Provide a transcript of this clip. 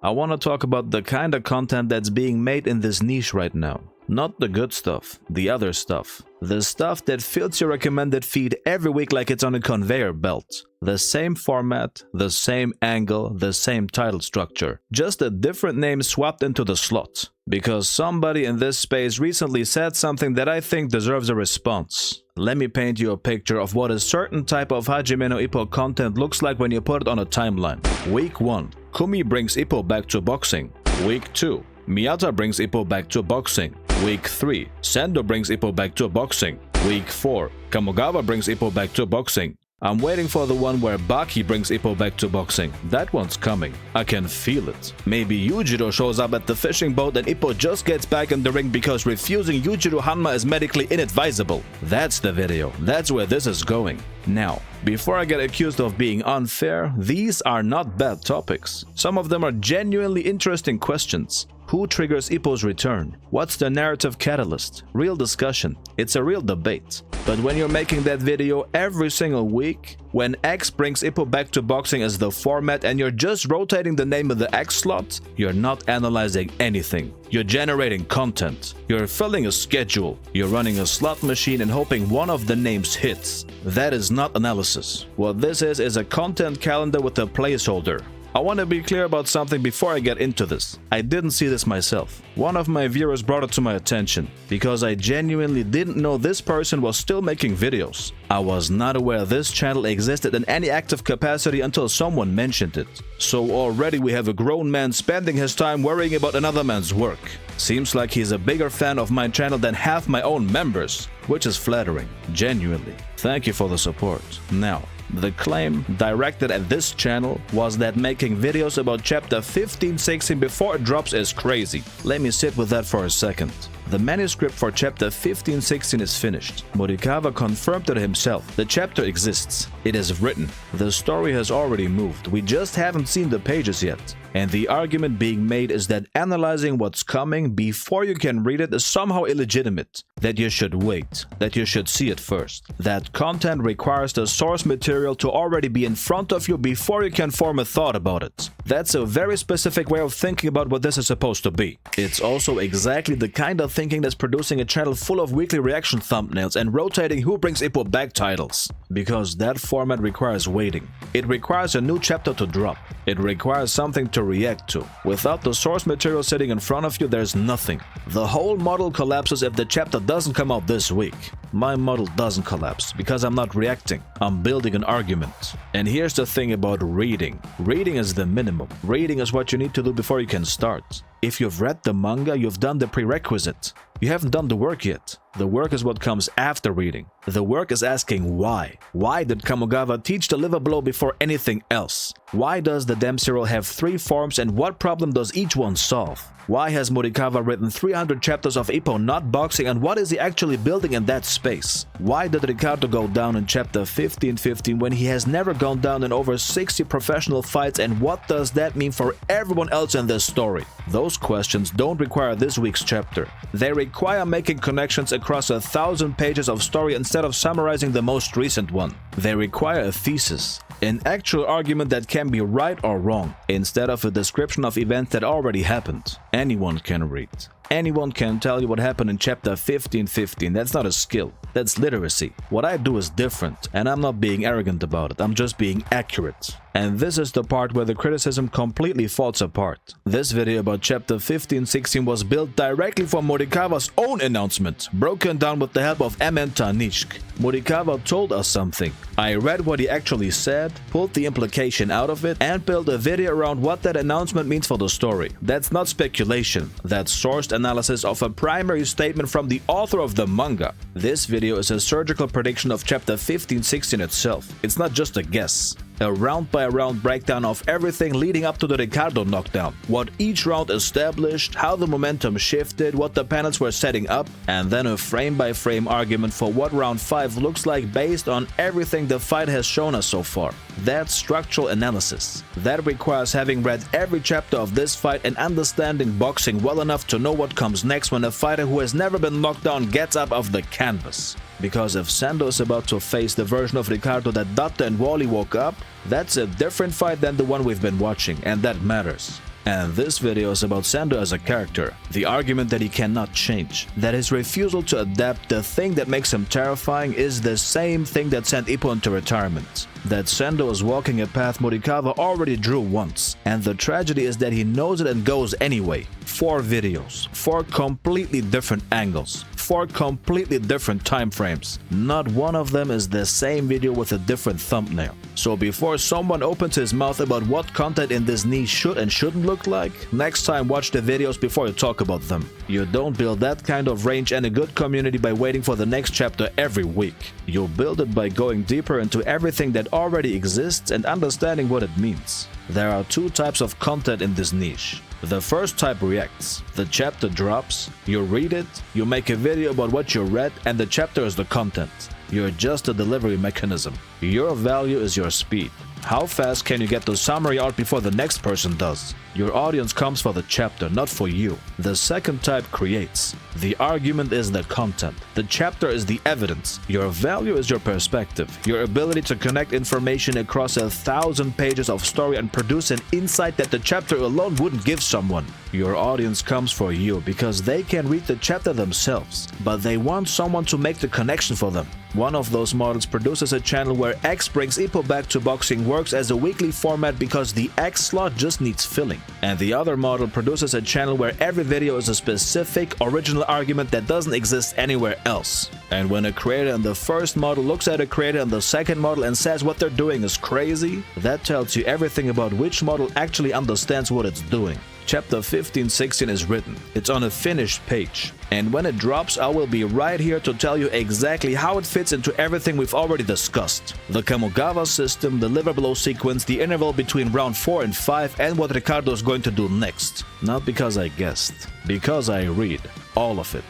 I want to talk about the kind of content that's being made in this niche right now. Not the good stuff, the other stuff. The stuff that fills your recommended feed every week like it's on a conveyor belt. The same format, the same angle, the same title structure. Just a different name swapped into the slot. Because somebody in this space recently said something that I think deserves a response. Let me paint you a picture of what a certain type of Hajime no Ippo content looks like when you put it on a timeline. Week 1. Kumi brings Ippo back to boxing. Week 2. Miyata brings Ippo back to boxing. Week 3. Sendo brings Ippo back to boxing. Week 4. Kamogawa brings Ippo back to boxing. I'm waiting for the one where Baki brings Ippo back to boxing. That one's coming. I can feel it. Maybe Yujiro shows up at the fishing boat and Ippo just gets back in the ring because refusing Yujiro Hanma is medically inadvisable. That's the video. That's where this is going. Now, before I get accused of being unfair, these are not bad topics. Some of them are genuinely interesting questions. Who triggers Ippo's return? What's the narrative catalyst? Real discussion. It's a real debate. But when you're making that video every single week, when X brings Ippo back to boxing as the format and you're just rotating the name of the X slot, you're not analyzing anything. You're generating content. You're filling a schedule. You're running a slot machine and hoping one of the names hits. That is not analysis. What this is a content calendar with a placeholder. I want to be clear about something before I get into this. I didn't see this myself. One of my viewers brought it to my attention because I genuinely didn't know this person was still making videos. I was not aware this channel existed in any active capacity until someone mentioned it. So already we have a grown man spending his time worrying about another man's work. Seems like he's a bigger fan of my channel than half my own members, which is flattering, genuinely. Thank you for the support. Now, the claim directed at this channel was that making videos about chapter 15-16 before it drops is crazy. Let me sit with that for a second. The manuscript for chapter 15-16 is finished. Morikawa confirmed it himself. The chapter exists. It is written. The story has already moved. We just haven't seen the pages yet. And the argument being made is that analyzing what's coming before you can read it is somehow illegitimate. That you should wait. That you should see it first. That content requires the source material to already be in front of you before you can form a thought about it. That's a very specific way of thinking about what this is supposed to be. It's also exactly the kind of thinking that's producing a channel full of weekly reaction thumbnails and rotating Who Brings Ippo Back titles. Because that format requires waiting. It requires a new chapter to drop. It requires something to react to. Without the source material sitting in front of you, there's nothing. The whole model collapses if the chapter doesn't come out this week. My model doesn't collapse because I'm not reacting. I'm building an argument. And here's the thing about reading. Reading is the minimum. Reading is what you need to do before you can start. If you've read the manga, you've done the prerequisite. You haven't done the work yet. The work is what comes after reading. The work is asking why. Why did Kamogawa teach the liver blow before anything else? Why does the Dempsey roll have 3 forms and what problem does each one solve? Why has Morikawa written 300 chapters of Ippo not boxing and what is he actually building in that space? Why did Ricardo go down in chapter 15-15 when he has never gone down in over 60 professional fights and what does that mean for everyone else in this story? Those questions don't require this week's chapter. They require making connections across 1,000 pages of story instead of summarizing the most recent one. They require a thesis, an actual argument that can be right or wrong, instead of a description of events that already happened. Anyone can read. Anyone can tell you what happened in chapter 15-15. That's not a skill. That's literacy. What I do is different, and I'm not being arrogant about it. I'm just being accurate. And this is the part where the criticism completely falls apart. This video about chapter 15-16 was built directly from Morikawa's own announcement, broken down with the help of MN Tanishk. Morikawa told us something. I read what he actually said, pulled the implication out of it, and built a video around what that announcement means for the story. That's not speculation. That's sourced analysis of a primary statement from the author of the manga. This video is a surgical prediction of chapter 15-16 itself. It's not just a guess. A round-by-round breakdown of everything leading up to the Ricardo knockdown. What each round established, how the momentum shifted, what the panels were setting up, and then a frame-by-frame argument for what round 5 looks like based on everything the fight has shown us so far. That's structural analysis. That requires having read every chapter of this fight and understanding boxing well enough to know what comes next when a fighter who has never been knocked down gets up off the canvas. Because if Sando is about to face the version of Ricardo that Dutta and Wally woke up, that's a different fight than the one we've been watching, and that matters. And this video is about Sando as a character, the argument that he cannot change, that his refusal to adapt, the thing that makes him terrifying, is the same thing that sent Ippo into retirement. That Sando is walking a path Morikawa already drew once, and the tragedy is that he knows it and goes anyway. 4 videos, 4 completely different angles, 4 completely different time frames. Not one of them is the same video with a different thumbnail. So before someone opens his mouth about what content in this niche should and shouldn't look like, next time watch the videos before you talk about them. You don't build that kind of range and a good community by waiting for the next chapter every week. You build it by going deeper into everything that already exists and understanding what it means. There are 2 types of content in this niche. The first type reacts. The chapter drops, you read it, you make a video about what you read, and the chapter is the content. You're just a delivery mechanism. Your value is your speed. How fast can you get the summary out before the next person does? Your audience comes for the chapter, not for you. The second type creates. The argument is the content. The chapter is the evidence. Your value is your perspective. Your ability to connect information across 1,000 pages of story and produce an insight that the chapter alone wouldn't give someone. Your audience comes for you because they can read the chapter themselves, but they want someone to make the connection for them. One of those models produces a channel where X brings Ippo back to boxing, works as a weekly format because the X slot just needs filling. And the other model produces a channel where every video is a specific, original argument that doesn't exist anywhere else. And when a creator in the first model looks at a creator in the second model and says what they're doing is crazy, that tells you everything about which model actually understands what it's doing. Chapter 15-16 is written. It's on a finished page. And when it drops, I will be right here to tell you exactly how it fits into everything we've already discussed. The Kamogawa system, the liver blow sequence, the interval between round 4 and 5, and what Ricardo is going to do next. Not because I guessed, because I read all of it.